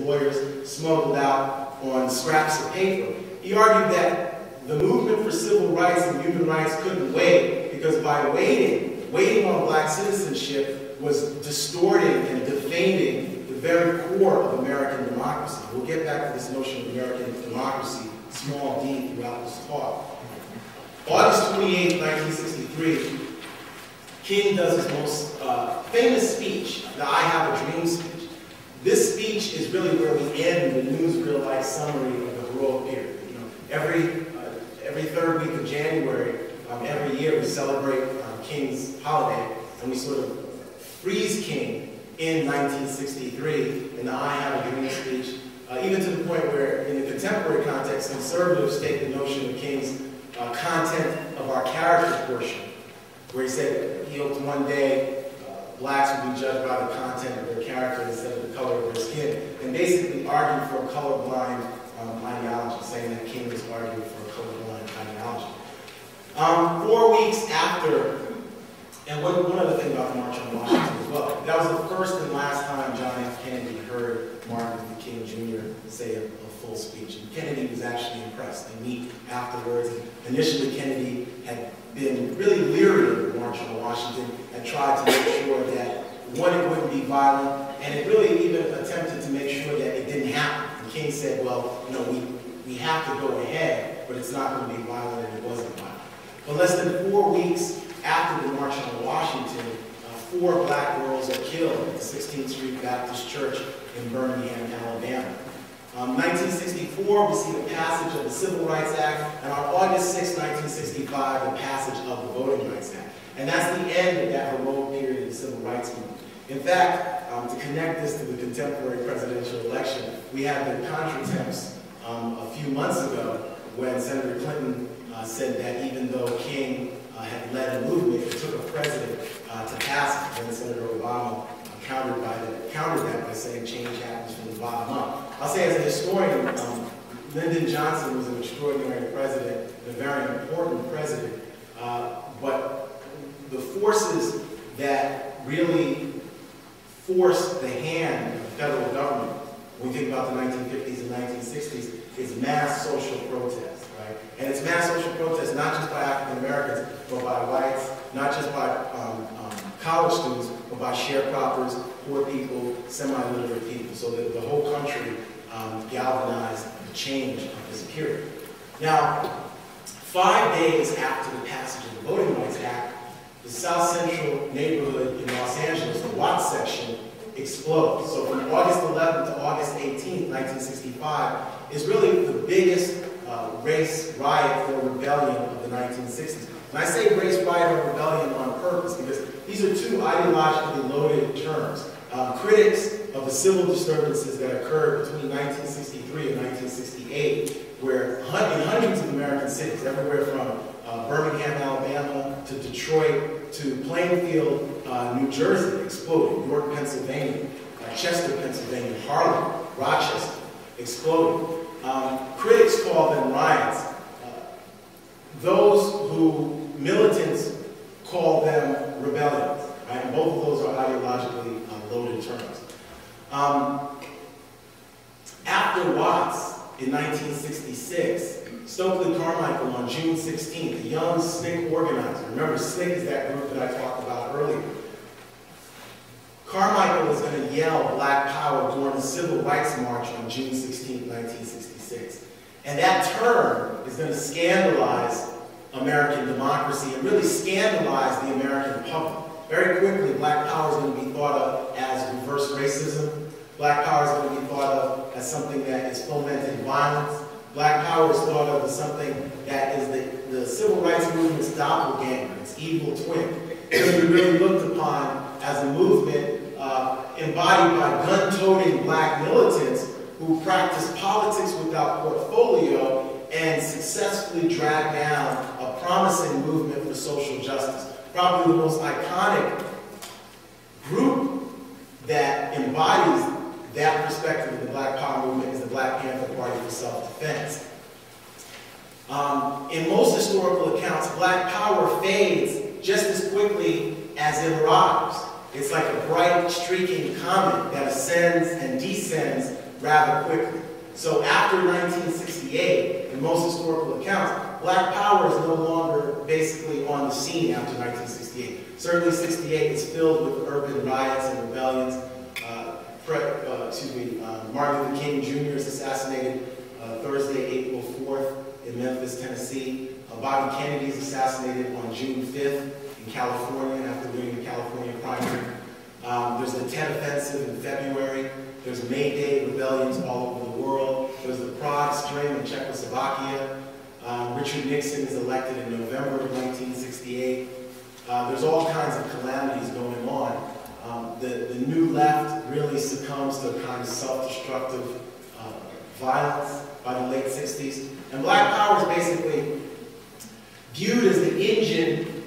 lawyers smuggled out on scraps of paper. He argued that the movement for civil rights and human rights couldn't wait because by waiting on black citizenship was distorting and defaming the very core of American democracy. We'll get back to this notion of American democracy, small d, throughout this talk. August 28, 1963, King does his most famous speech, the I Have a Dream speech. This speech is really where we end the newsreel-like summary of the heroic period. You know, every third week of January, every year we celebrate King's holiday, and we sort of freeze King in 1963 in the I Have a Dream speech, even to the point where, in the contemporary context, conservatives take the notion of King's content of our character portion, where he said he hoped one day blacks would be judged by the content of their character instead of the color of their skin, and basically argued for a colorblind ideology, saying that King was arguing for a colorblind ideology. 4 weeks after, and one other thing about the March on Washington as well, that was the first and last time John F. Kennedy heard Martin Luther King Jr. say a full speech. And Kennedy was actually impressed. They meet afterwards. Initially, Kennedy had been really leery of the March on Washington and tried to make sure that, one, it wouldn't be violent, and it really even attempted to make sure that it didn't happen. And King said, well, you know, we have to go ahead, but it's not going to be violent, and it wasn't violent. But less than 4 weeks after the March on Washington, 4 black girls are killed at the 16th Street Baptist Church in Birmingham, Alabama. 1964, we see the passage of the Civil Rights Act, and on August 6, 1965, the passage of the Voting Rights Act. And that's the end of that heroic period of the Civil Rights Movement. In fact, to connect this to the contemporary presidential election, we had the contretemps a few months ago when Senator Clinton said that even though King had led a movement, it took a president to pass it, and Senator Obama countered that by saying change happens from the bottom up. I'll say as a historian, Lyndon Johnson was an extraordinary president, a very important president, but the forces that really forced the hand of the federal government, when we think about the 1950s and 1960s, is mass social protest, right? And it's mass social protest not just by African Americans, but by whites, not just by college students, but by sharecroppers, poor people, semi-literate people, so that the whole country galvanized the change of this period. Now, 5 days after the passage of the Voting Rights Act, the South Central neighborhood in Los Angeles, the Watts section, explodes. So from August 11th to August 18th, 1965, is really the biggest race riot or rebellion of the 1960s. And I say race riot or rebellion on purpose because these are two ideologically loaded terms. Critics of the civil disturbances that occurred between 1963 and 1968, where in hundreds of American cities, everywhere from Birmingham, Alabama, to Detroit, to Plainfield, New Jersey, exploded. York, Pennsylvania, Chester, Pennsylvania, Harlem, Rochester, exploded. Critics call them riots. Those who militants call them rebellions. Right? And both of those are ideologically loaded terms. After Watts in 1966, Stokely Carmichael on June 16th, a young SNCC organizer. Remember, SNCC is that group that I talked about earlier. Carmichael is going to yell Black Power during the Civil Rights March on June 16th, 1966. And that term is going to scandalize American democracy and really scandalize the American public. Very quickly, Black Power is going to be thought of as reverse racism. Black Power is going to be thought of as something that is fomenting violence. Black Power is thought of as something that is the civil rights movement's doppelganger, its evil twin. It's going to be really looked upon as a movement embodied by gun-toting black militants who practice politics without portfolio and successfully drag down a promising movement for social justice. Probably the most iconic group that embodies that perspective of the Black Power movement is the Black Panther Party for Self-Defense. In most historical accounts, Black Power fades just as quickly as it arrives. It's like a bright, streaking comet that ascends and descends rather quickly. So after 1968, in most historical accounts, Black Power is no longer basically on the scene after 1968. Certainly 68 is filled with urban riots and rebellions. Martin Luther King Jr. is assassinated Thursday, April 4th in Memphis, Tennessee. Bobby Kennedy is assassinated on June 5th in California after winning the California primary. There's the Tet Offensive in February. There's May Day rebellions all over the world. There's the Prague Spring in Czechoslovakia. Richard Nixon is elected in November of 1968. There's all kinds of calamities going on. The new left really succumbs to a kind of self-destructive violence by the late 60s. And Black Power is basically viewed as the engine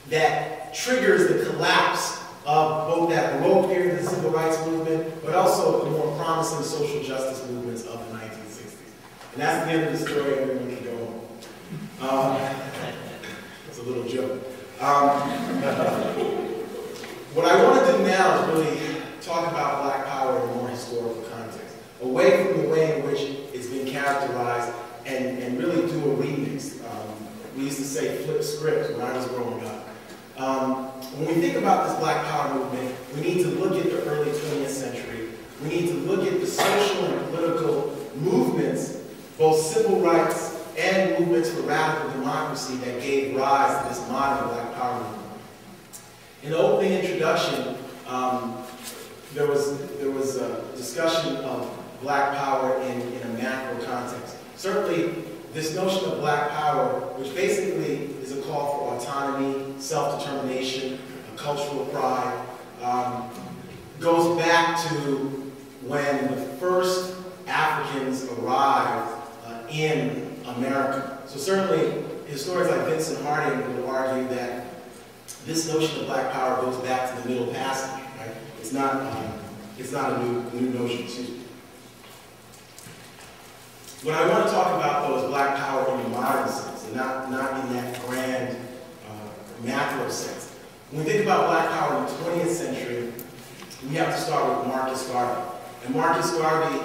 that triggers the collapse of both that heroic period of the civil rights movement, but also the more promising social justice movements of the 1960s. And that's the end of the story. Everyone can go home. It's a little joke. What I want to do now is really talk about Black Power in a more historical context, away from the way in which it's been characterized, and really do a remix. We used to say flip script when I was growing up. When we think about this Black Power movement, we need to look at the early 20th century. We need to look at the social and political movements, both civil rights and movements for radical democracy, that gave rise to this modern Black Power movement. In the opening introduction, there was a discussion of Black Power in a macro context. Certainly, this notion of Black Power, which basically is a call for autonomy, self-determination, a cultural pride, goes back to when the first Africans arrived in America. So certainly, historians like Vincent Harding would argue that this notion of Black Power goes back to the Middle Passage. Right? It's not a new notion. Excuse me. What I want to talk about, though, is Black Power in the modern sense, and not in that grand macro sense. When we think about Black Power in the 20th century, we have to start with Marcus Garvey. And Marcus Garvey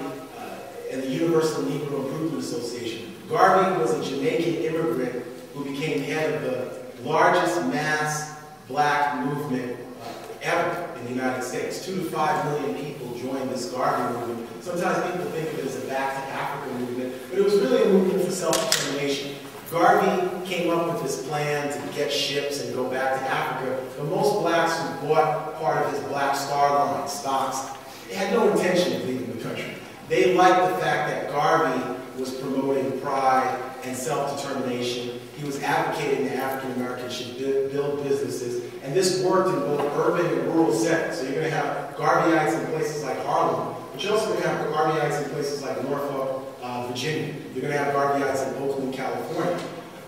and the Universal Negro Improvement Association. Garvey was a Jamaican immigrant who became head of the largest mass Black movement ever in the United States. 2 to 5 million people joined this Garvey movement. Sometimes people think of it as a Back to Africa movement, but it was really a movement for self-determination. Garvey came up with this plan to get ships and go back to Africa, but most blacks who bought part of his Black Star Line stocks, they had no intention of leaving the country. They liked the fact that Garvey was promoting pride and self-determination. He was advocating that African Americans should build businesses, and this worked in both urban and rural settings. So you're going to have Garveyites in places like Harlem, but you're also going to have Garveyites in places like Norfolk, Virginia. You're going to have Garveyites in Oakland, California.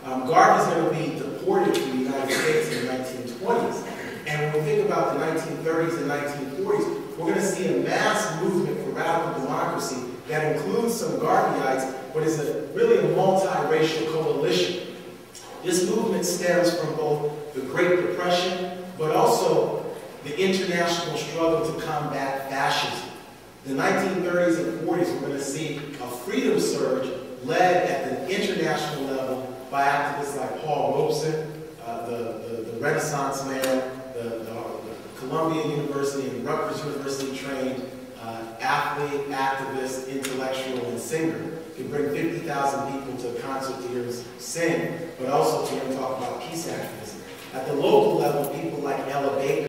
Garvey's going to be deported from the United States in the 1920s, and when we think about the 1930s and 1940s, we're going to see a mass movement for radical democracy that includes some Garveyites, but is really a multiracial coalition. This movement stems from both the Great Depression, but also the international struggle to combat fascism. In the 1930s and 40s, we're going to see a freedom surge led at the international level by activists like Paul Robeson, the Renaissance man, the Columbia University and Rutgers University trained athlete, activist, intellectual, and singer. Can bring 50,000 people to a concert to hear us sing, but also to hear them talk about peace activism. At the local level, people like Ella Baker